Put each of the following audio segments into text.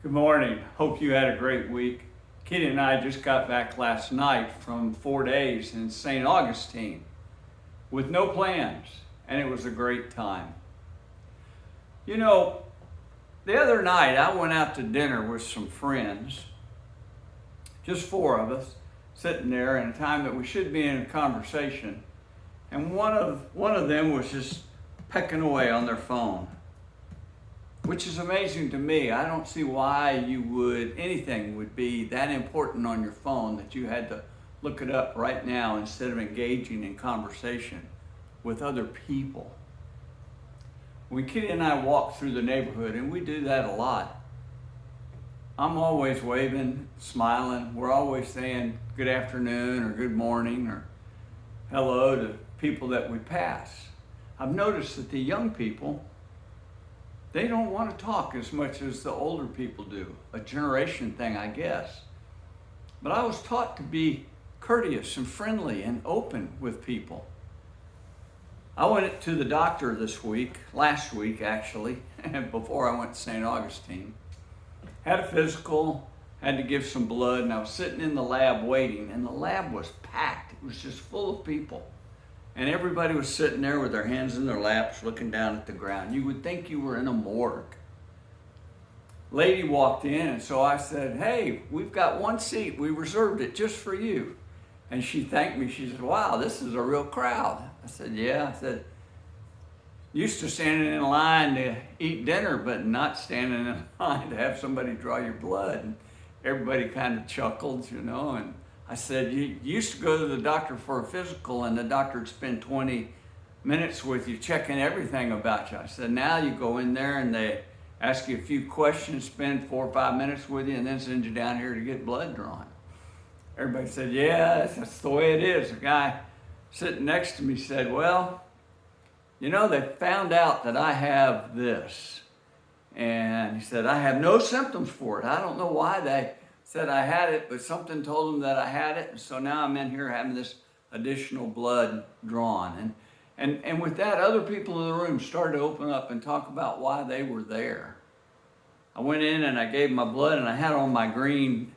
Good morning. Hope you had a great week. Kitty and I just got back last night from 4 days in St. Augustine with no plans, and it was a great time. You know, the other night I went out to dinner with some friends, just four of us, sitting there in a time that we should be in a conversation, and one of them was just pecking away on their phone. Which is amazing to me. I don't see why anything would be that important on your phone that you had to look it up right now instead of engaging in conversation with other people. When Kitty and I walk through the neighborhood, and we do that a lot, I'm always waving, smiling. We're always saying good afternoon or good morning or hello to people that we pass. I've noticed that the young people, they don't want to talk as much as the older people do. A generation thing, I guess. But I was taught to be courteous and friendly and open with people. I went to the doctor last week actually, before I went to St. Augustine. Had a physical, had to give some blood, and I was sitting in the lab waiting, and the lab was packed. It was just full of people. And everybody was sitting there with their hands in their laps looking down at the ground. You would think you were in a morgue. Lady walked in, and so I said, "Hey, we've got one seat. We reserved it just for you." And she thanked me. She said, "Wow, this is a real crowd." I said, "Yeah." I said, "Used to standing in line to eat dinner, but not standing in line to have somebody draw your blood." And everybody kind of chuckled, and I said, "You used to go to the doctor for a physical, and the doctor would spend 20 minutes with you checking everything about you." I said, "Now you go in there and they ask you a few questions, spend 4 or 5 minutes with you, and then send you down here to get blood drawn." Everybody said, "Yeah, that's the way it is." The guy sitting next to me said, "Well, they found out that I have this." And he said, "I have no symptoms for it. I don't know why they said I had it, but something told them that I had it. And so now I'm in here having this additional blood drawn." And with that, other people in the room started to open up and talk about why they were there. I went in and I gave my blood, and I had on my green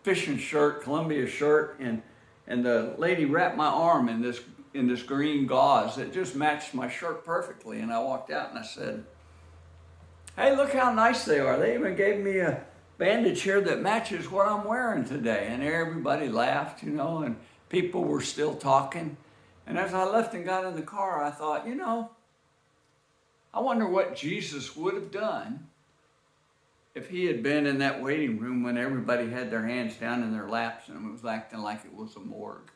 fishing shirt, Columbia shirt, and the lady wrapped my arm in this green gauze that just matched my shirt perfectly. And I walked out and I said, "Hey, look how nice they are. They even gave me a bandage here that matches what I'm wearing today." And everybody laughed, and people were still talking. And as I left and got in the car, I thought, I wonder what Jesus would have done if he had been in that waiting room when everybody had their hands down in their laps and it was acting like it was a morgue.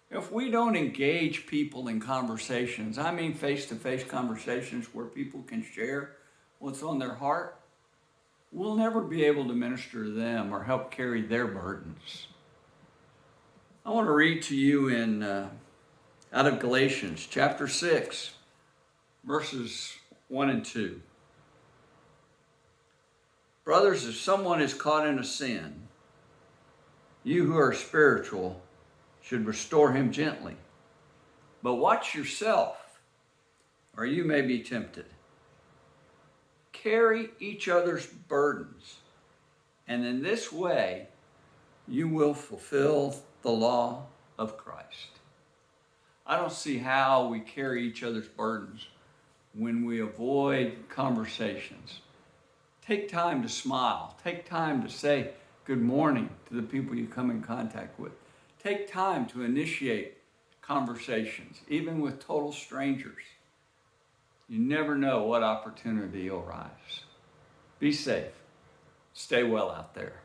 If we don't engage people in conversations, I mean face-to-face conversations where people can share what's on their heart, we'll never be able to minister to them or help carry their burdens. I want to read to you out of Galatians chapter 6, verses 1 and 2. "Brothers, if someone is caught in a sin, you who are spiritual should restore him gently. But watch yourself, or you may be tempted. Carry each other's burdens, and in this way you will fulfill the law of Christ." I don't see how we carry each other's burdens when we avoid conversations. Take time to smile. Take time to say good morning to the people you come in contact with. Take time to initiate conversations, even with total strangers. You never know what opportunity will rise. Be safe. Stay well out there.